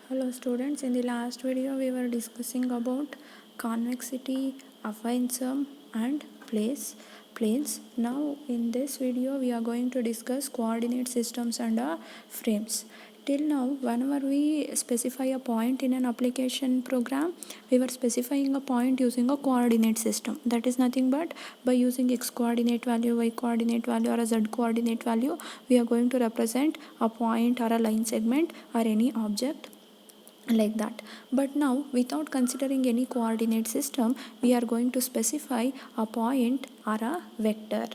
Hello students, in the last video we were discussing about convexity, affine sum and planes. Now in this video we are going to discuss coordinate systems and frames. Till now, whenever we specify a point in an application program, we were specifying a point using a coordinate system. That is nothing but by using x coordinate value, y coordinate value or a z coordinate value, we are going to represent a point or a line segment or any object like that. But now, without considering any coordinate system, we are going to specify a point or a vector.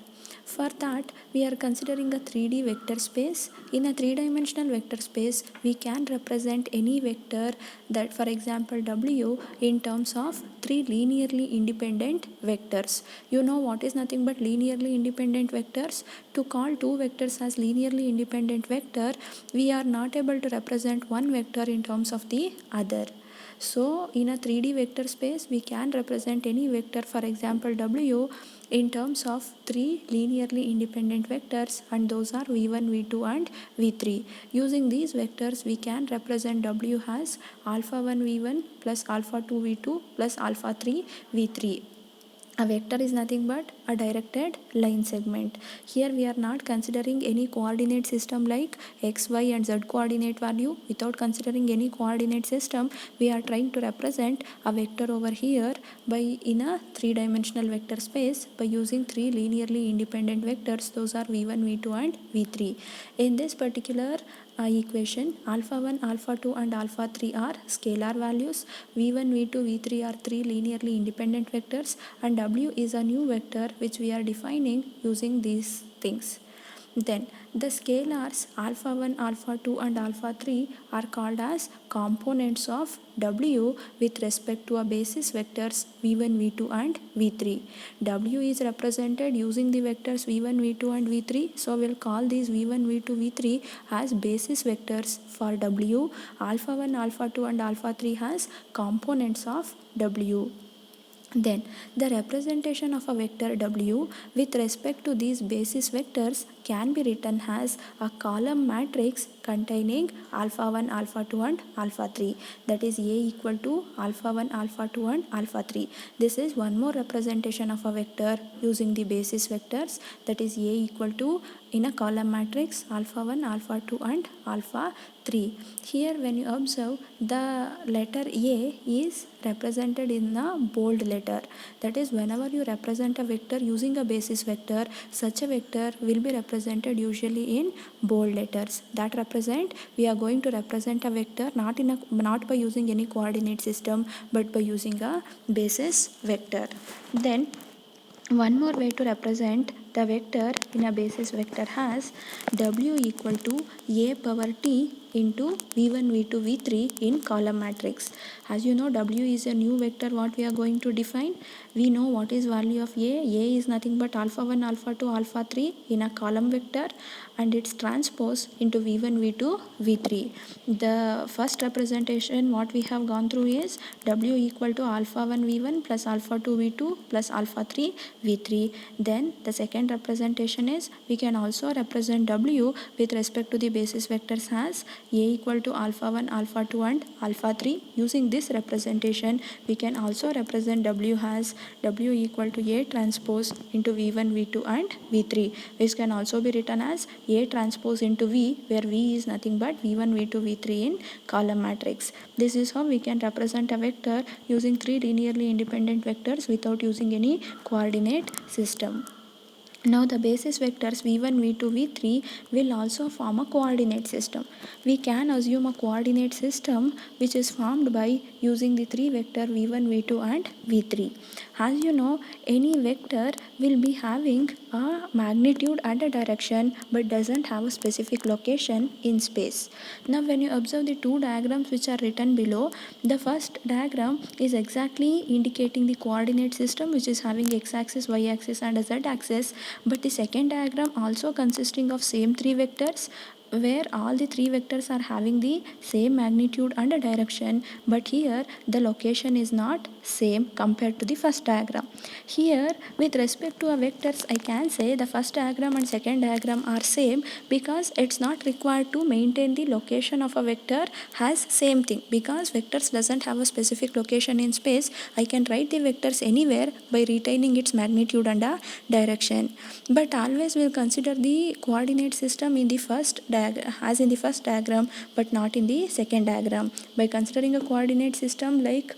For that, we are considering a 3D vector space. In a three-dimensional vector space, we can represent any vector, that for example w, in terms of three linearly independent vectors. You know what is nothing but linearly independent vectors? To call two vectors as linearly independent vector, we are not able to represent one vector in terms of the other. So in a 3D vector space, we can represent any vector, for example w, in terms of three linearly independent vectors, and those are v1, v2 and v3. Using these vectors, we can represent w as alpha 1 v1 plus alpha 2 v2 plus alpha 3 v3. A vector is nothing but a directed line segment. Here we are not considering any coordinate system like x, y and z coordinate value. Without considering any coordinate system, we are trying to represent a vector over here by in a three-dimensional vector space by using three linearly independent vectors. Those are v1, v2 and v3. In this particular equation, alpha 1, alpha 2 and alpha 3 are scalar values. v1, v2, v3 are three linearly independent vectors, and w is a new vector which we are defining using these things. Then the scalars alpha 1, alpha 2 and alpha 3 are called as components of w with respect to a basis vectors v1, v2 and v3. W is represented using the vectors v1, v2 and v3. So we'll call these v1, v2, v3 as basis vectors for w. Alpha 1, alpha 2 and alpha 3 has components of w. Then the representation of a vector w with respect to these basis vectors can be written as a column matrix containing alpha 1, alpha 2 and alpha 3. That is A equal to alpha 1, alpha 2 and alpha 3. This is one more representation of a vector using the basis vectors, that is A equal to, in a column matrix, alpha 1, alpha 2 and alpha 3. Here when you observe, the letter A is represented in a bold letter. That is, whenever you represent a vector using a basis vector, such a vector will be represented usually in bold letters. That represent, we are going to represent a vector not by using any coordinate system, but by using a basis vector. Then one more way to represent the vector in a basis vector has w equal to a power t into v1, v2, v3 in column matrix. As you know, w is a new vector what we are going to define. We know what is value of a. A is nothing but alpha 1, alpha 2, alpha 3 in a column vector, and its transpose into v1, v2, v3. The first representation what we have gone through is w equal to alpha 1 v1 plus alpha 2 v2 plus alpha 3 v3. Then the second representation is, we can also represent w with respect to the basis vectors as a equal to alpha 1, alpha 2 and alpha 3. Using this representation, we can also represent w as w equal to a transpose into v1, v2 and v3, which can also be written as a transpose into v, where v is nothing but v1, v2, v3 in column matrix. This is how we can represent a vector using three linearly independent vectors without using any coordinate system. Now the basis vectors v1, v2, v3 will also form a coordinate system. We can assume a coordinate system which is formed by using the three vector v1, v2 and v3. As you know, any vector will be having a magnitude and a direction but doesn't have a specific location in space. Now when you observe the two diagrams which are written below, the first diagram is exactly indicating the coordinate system which is having x-axis, y-axis and a z-axis, but the second diagram also consisting of same three vectors where all the three vectors are having the same magnitude and direction, but here the location is not same compared to the first diagram. Here with respect to a vectors, I can say the first diagram and second diagram are same because it's not required to maintain the location of a vector has same thing, because vectors doesn't have a specific location in space. I can write the vectors anywhere by retaining its magnitude and a direction, but always we'll consider the coordinate system in the first as in the first diagram, but not in the second diagram. By considering a coordinate system like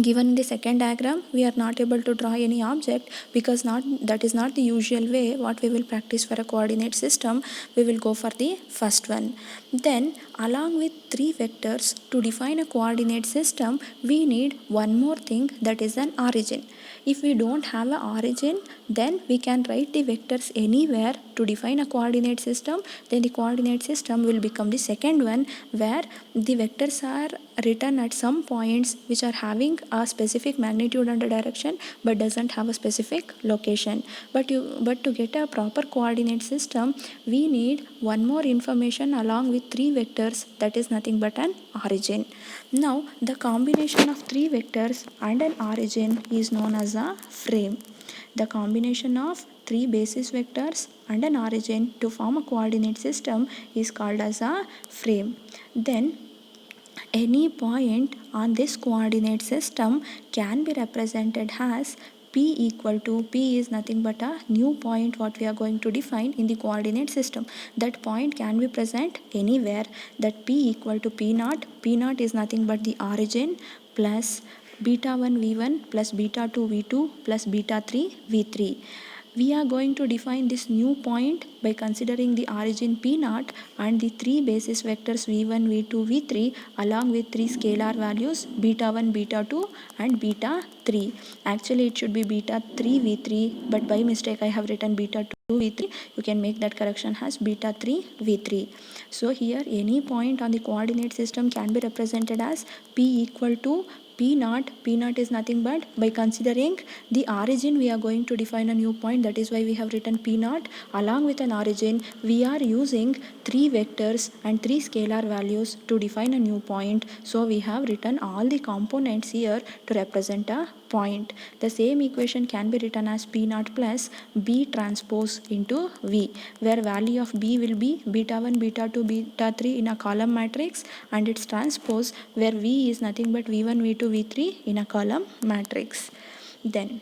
given in the second diagram, we are not able to draw any object because that is not the usual way what we will practice for a coordinate system. We will go for the first one. Then along with three vectors to define a coordinate system, we need one more thing, that is an origin. If we don't have an origin, then we can write the vectors anywhere to define a coordinate system. Then the coordinate system will become the second one, where the vectors are written at some points which are having a specific magnitude and a direction but doesn't have a specific location. But to get a proper coordinate system, we need one more information along with three vectors, that is nothing but an origin. Now the combination of three vectors and an origin is known as a frame. The combination of three basis vectors and an origin to form a coordinate system is called as a frame. Then any point on this coordinate system can be represented as P equal to, P is nothing but a new point what we are going to define in the coordinate system. That point can be present anywhere. That P equal to P naught. P naught is nothing but the origin plus beta 1 V1 plus beta 2 V2 plus beta 3 V3. We are going to define this new point by considering the origin P naught and the three basis vectors V1, V2, V3 along with three scalar values beta 1, beta 2 and beta 3. Actually it should be beta 3 V3, but by mistake I have written beta 2 V3. You can make that correction as beta 3 V3. So here any point on the coordinate system can be represented as P equal to P naught. P naught is nothing but, by considering the origin, we are going to define a new point. That is why we have written P naught. Along with an origin, we are using three vectors and three scalar values to define a new point. So we have written all the components here to represent a point. The same equation can be written as P naught plus B transpose into V, where value of B will be beta 1, beta 2, beta 3 in a column matrix, and its transpose where V is nothing but V1, V2, V3 in a column matrix. Then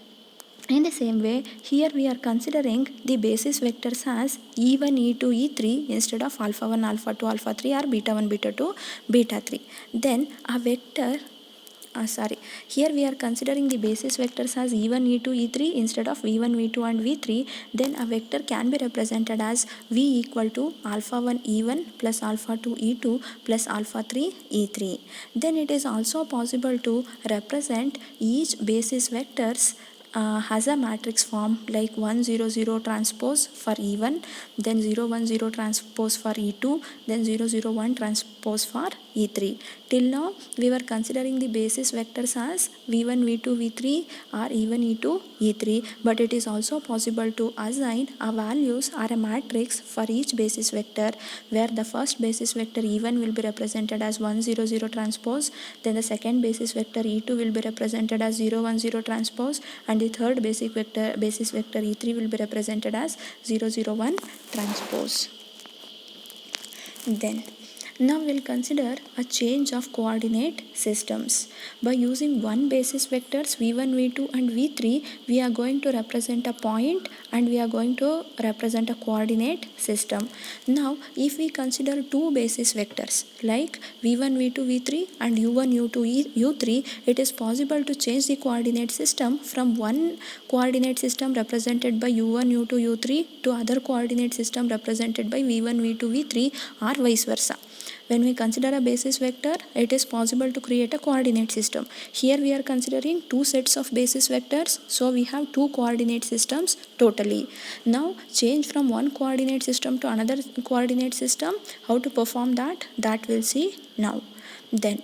in the same way, here we are considering the basis vectors as E1, E2, E3 instead of alpha 1, alpha 2, alpha 3 or beta 1, beta 2, beta 3. Then a vector here we are considering the basis vectors as E1, E2, E3 instead of V1, V2 and V3. Then a vector can be represented as V equal to alpha 1 E1 plus alpha 2 E2 plus alpha 3 E3. Then it is also possible to represent each basis vectors has a matrix form like 1 0 0 transpose for E1, then 0 1 0 transpose for E2, then 0 0 1 transpose for E3. Till now we were considering the basis vectors as V1, V2, V3 or E1, E2, E3, but it is also possible to assign a values or a matrix for each basis vector, where the first basis vector E1 will be represented as 1 0 0 transpose, then the second basis vector E2 will be represented as 0 1 0 transpose, and the third basis vector E3 will be represented as 0 0 1 transpose. Then now we'll consider a change of coordinate systems. By using one basis vectors V1, V2 and V3, we are going to represent a point and we are going to represent a coordinate system. Now if we consider two basis vectors like V1, V2, V3 and U1, U2, U3, it is possible to change the coordinate system from one coordinate system represented by U1, U2, U3 to other coordinate system represented by V1, V2, V3 or vice versa. When we consider a basis vector, it is possible to create a coordinate system. Here we are considering two sets of basis vectors, so we have two coordinate systems totally. Now change from one coordinate system to another coordinate system. How to perform that we'll see now. Then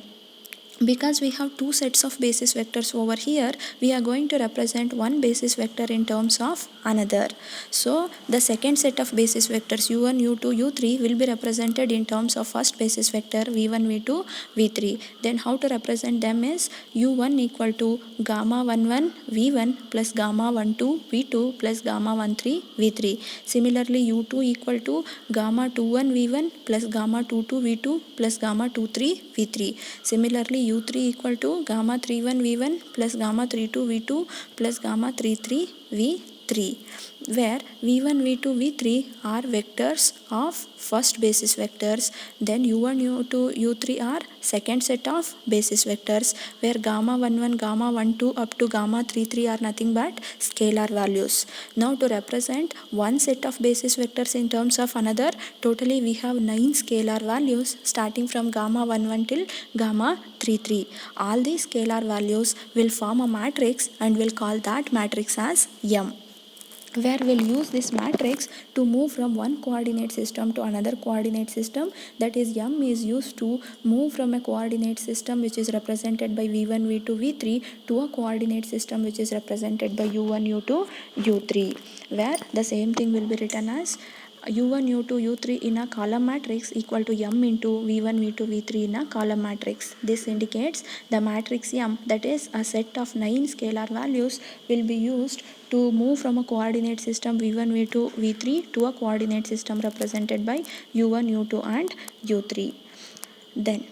because we have two sets of basis vectors over here, we are going to represent one basis vector in terms of another. So the second set of basis vectors u1, u2, u3 will be represented in terms of first basis vector v1, v2, v3. Then how to represent them is u1 equal to gamma 11 v1 plus gamma 12 v2 plus gamma 13 v3. Similarly u2 equal to gamma 21 v1 plus gamma 22 v2 plus gamma 23 v3. Similarly u3 equal to gamma 31 v1 plus gamma 32 v2 plus gamma 33 v3, where v1, v2, v3 are vectors of first basis vectors. Then u1, u2, u3 are second set of basis vectors, where gamma 11, gamma 12 up to gamma 33 are nothing but scalar values. Now to represent one set of basis vectors in terms of another, totally we have 9 scalar values starting from gamma 11 till gamma 33. All these scalar values will form a matrix and we'll call that matrix as M, where we'll use this matrix to move from one coordinate system to another coordinate system. That is, M is used to move from a coordinate system which is represented by v1, v2, v3 to a coordinate system which is represented by u1, u2, u3, where the same thing will be written as u1, u2, u3 in a column matrix equal to M into v1, v2, v3 in a column matrix. This indicates the matrix M, that is a set of 9 scalar values, will be used to move from a coordinate system v1, v2, v3 to a coordinate system represented by u1, u2 and u3. Then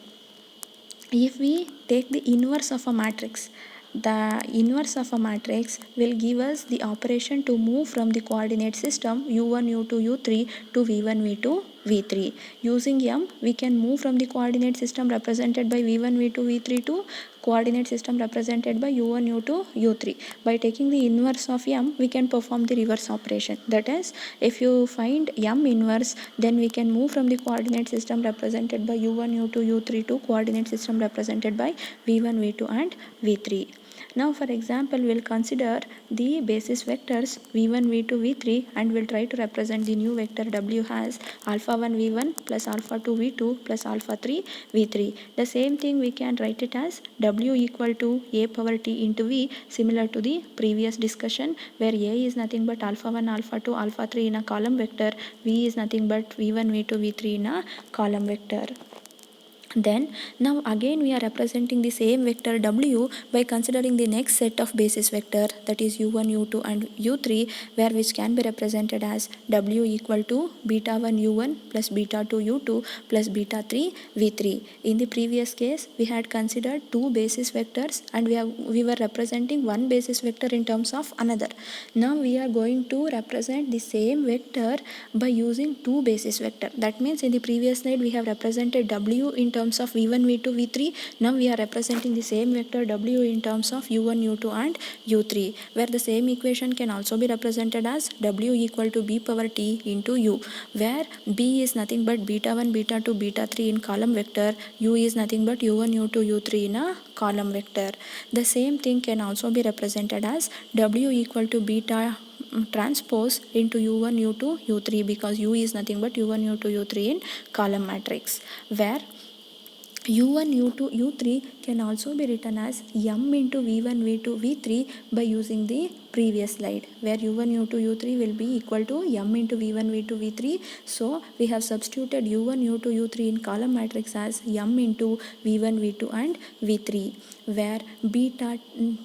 if we take the inverse of a matrix, the inverse of a matrix will give us the operation to move from the coordinate system u1, u2, u3 to v1, v2, v3. Using M, we can move from the coordinate system represented by v1, v2, v3 to coordinate system represented by u1, u2, u3. By taking the inverse of M, we can perform the reverse operation. That is, if you find M inverse, then we can move from the coordinate system represented by u1, u2, u3 to coordinate system represented by v1, v2 and v3. Now for example, we'll consider the basis vectors v1, v2, v3 and we'll try to represent the new vector W as alpha 1 v1 plus alpha 2 v2 plus alpha 3 v3. The same thing we can write it as W equal to a power t into v, similar to the previous discussion, where a is nothing but alpha 1, alpha 2, alpha 3 in a column vector, v is nothing but v1, v2, v3 in a column vector. Then now again we are representing the same vector W by considering the next set of basis vector, that is u1, u2 and u3, where which can be represented as W equal to beta 1 u1 plus beta 2 u2 plus beta 3 v3. In the previous case we had considered two basis vectors and we were representing one basis vector in terms of another. Now we are going to represent the same vector by using two basis vector. That means in the previous slide we have represented W in terms of v1, v2, v3. Now we are representing the same vector W in terms of u1, u2 and u3, where the same equation can also be represented as W equal to b power t into u, where b is nothing but beta 1, beta 2, beta 3 in column vector, u is nothing but u1, u2, u3 in a column vector. The same thing can also be represented as W equal to beta transpose into u1, u2, u3, because u is nothing but u1, u2, u3 in column matrix, where u1, u2, u3 can also be written as M into v1, v2, v3 by using the previous slide, where u1, u2, u3 will be equal to M into v1, v2, v3. So we have substituted u1, u2, u3 in column matrix as M into v1, v2 and v3, where beta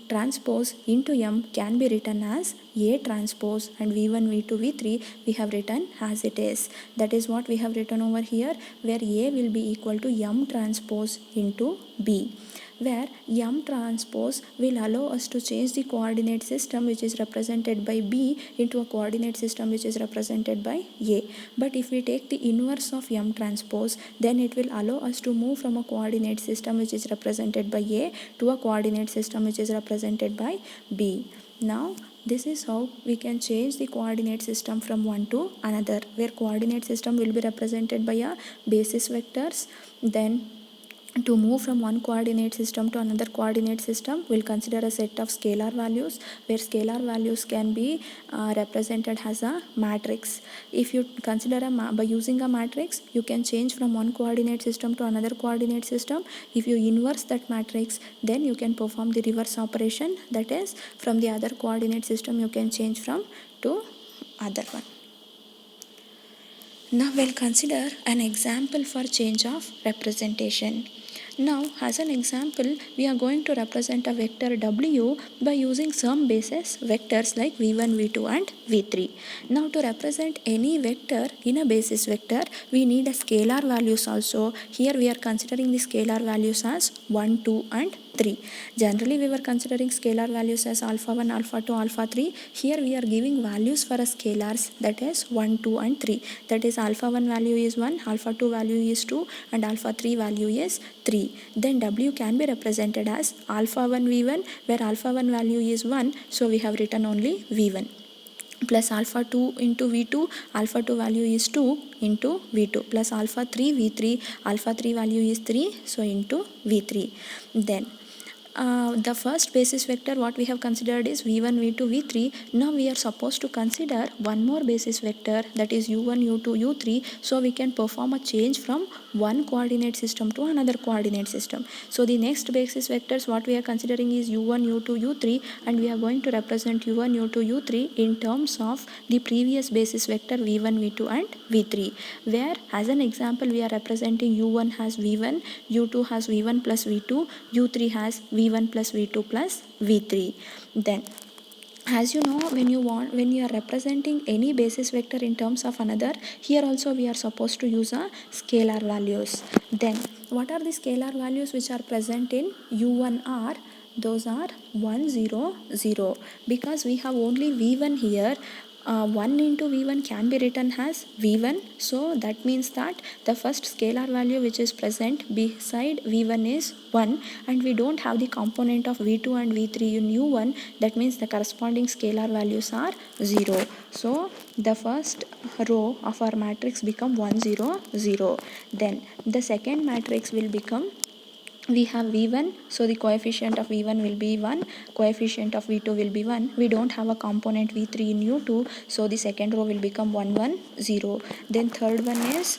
transpose into M can be written as A transpose, and v1, v2, v3 we have written as it is. That is what we have written over here, where A will be equal to M transpose into B, where M transpose will allow us to change the coordinate system which is represented by B into a coordinate system which is represented by A. But if we take the inverse of M transpose, then it will allow us to move from a coordinate system which is represented by A to a coordinate system which is represented by B. Now this is how we can change the coordinate system from one to another, where coordinate system will be represented by a basis vectors, then To move from one coordinate system to another coordinate system, we'll consider a set of scalar values, where scalar values can be represented as a matrix. If you consider by using a matrix, you can change from one coordinate system to another coordinate system. If you inverse that matrix, then you can perform the reverse operation, that is, from the other coordinate system you can change from to other one. Now we'll consider an example for change of representation. Now, as an example, we are going to represent a vector W by using some basis vectors like v1, v2 and v3. Now, to represent any vector in a basis vector, we need a scalar values also. Here we are considering the scalar values as 1, 2 and 3. Generally, we were considering scalar values as alpha 1, alpha 2, alpha 3. Here we are giving values for a scalars, that is 1, 2 and 3. That is alpha 1 value is 1, alpha 2 value is 2 and alpha 3 value is 3. Then W can be represented as alpha 1 v1, where alpha 1 value is 1, so we have written only v1, plus alpha 2 into v2, alpha 2 value is 2 into v2, plus alpha 3 v3, alpha 3 value is 3, so into v3. Then the first basis vector what we have considered is v1, v2, v3. Now we are supposed to consider one more basis vector, that is u1, u2, u3. So we can perform a change from one coordinate system to another coordinate system. So the next basis vectors what we are considering is u1, u2, u3, and we are going to represent u1, u2, u3 in terms of the previous basis vector v1, v2 and v3, where as an example we are representing u1 has v1, u2 has v1 plus v2, u3 has v1 plus v2 plus v3. Then as you know, when you are representing any basis vector in terms of another, here also we are supposed to use a scalar values. Then what are the scalar values which are present in u1 are? Those are 1, 0, 0. Because we have only v1 here, 1 into v1 can be written as v1. So that means that the first scalar value which is present beside v1 is 1, and we don't have the component of v2 and v3 in u1. That means the corresponding scalar values are 0. So the first row of our matrix become 1, 0, 0. Then the second matrix will become, we have v1, so the coefficient of v1 will be 1, coefficient of v2 will be 1. We don't have a component v3 in u2, so the second row will become 1, 1, 0. Then third one is,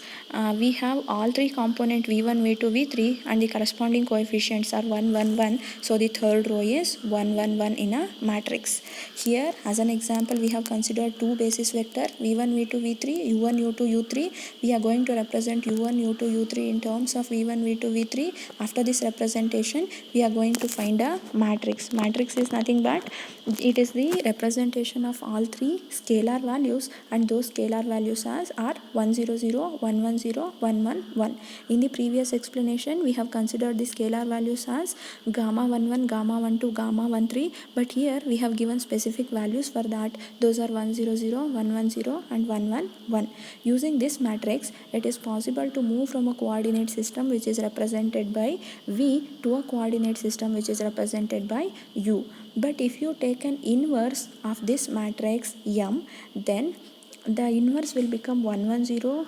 we have all three component v1, v2, v3 and the corresponding coefficients are 1, 1, 1. So the third row is 1, 1, 1 in a matrix. Here as an example we have considered two basis vector v1, v2, v3, u1, u2, u3. We are going to represent u1, u2, u3 in terms of v1, v2, v3. After this representation we are going to find a matrix. Matrix is nothing but it is the representation of all three scalar values, and those scalar values are 1, 0, 0, 1, 1, 0, 1, 1, 1. In the previous explanation we have considered the scalar values as gamma 1, 1, gamma 1, 2, gamma 1, 3, but here we have given specific values for that. Those are 1, 0, 0, 1, 1, 0 and 1, 1, 1. Using this matrix it is possible to move from a coordinate system which is represented by v to a coordinate system which is represented by u. But if you take an inverse of this matrix m, then the inverse will become 1, 1, 0.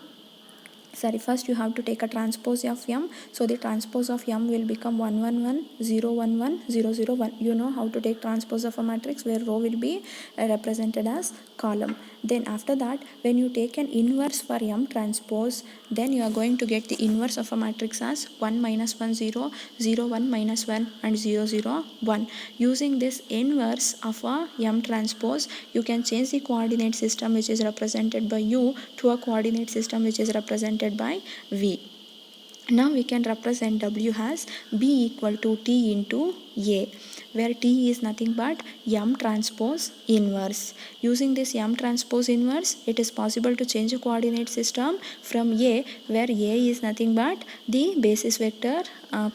Sorry, first you have to take a transpose of m, so the transpose of m will become 1, 1, 1, 0, 1, 1, 0, 0, 1. You know how to take transpose of a matrix, where row will be represented as column. Then after that, when you take an inverse for m transpose, then you are going to get the inverse of a matrix as 1, minus 1, 0, 0, 1, minus 1 and 0, 0, 1. Using this inverse of a m transpose, you can change the coordinate system which is represented by u to a coordinate system which is represented by v. Now we can represent w as b equal to t into a, where t is nothing but m transpose inverse. Using this m transpose inverse, it is possible to change a coordinate system from a, where a is nothing but the basis vector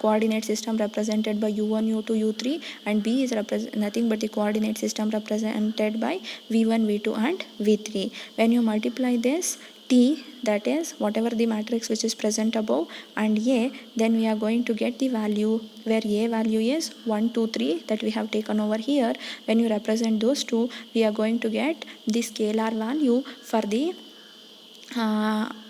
coordinate system represented by u1, u2, u3, and b is nothing but the coordinate system represented by v1, v2 and v3. When you multiply this t, that is whatever the matrix which is present above, and a, then we are going to get the value, where a value is 1, 2, 3 that we have taken over here. When you represent those two, we are going to get the scalar value for the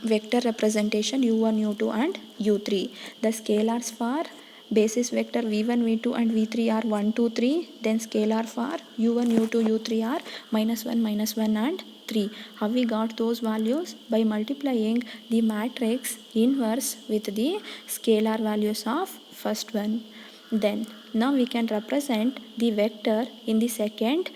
vector representation u1, u2 and u3. The scalars for basis vector v1, v2 and v3 are 1, 2, 3. Then scalar for u1, u2, u3 are -1 and 3. How we got those values? By multiplying the matrix inverse with the scalar values of first one. Then now we can represent the vector in the second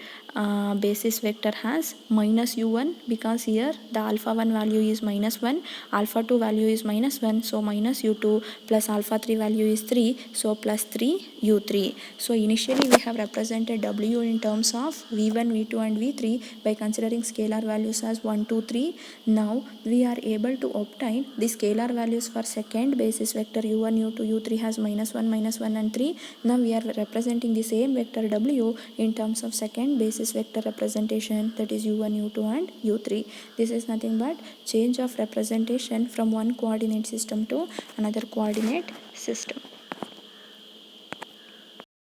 basis vector has minus u1, because here the alpha 1 value is -1, alpha 2 value is -1, so minus u2, plus alpha 3 value is 3, so plus 3 u3. So initially we have represented w in terms of v1, v2 and v3 by considering scalar values as 1, 2, 3. Now we are able to obtain the scalar values for second basis vector u1, u2, u3 has -1 and 3. Now we are representing the same vector w in terms of second basis vector representation, that is u1, u2 and u3. This is nothing but change of representation from one coordinate system to another coordinate system.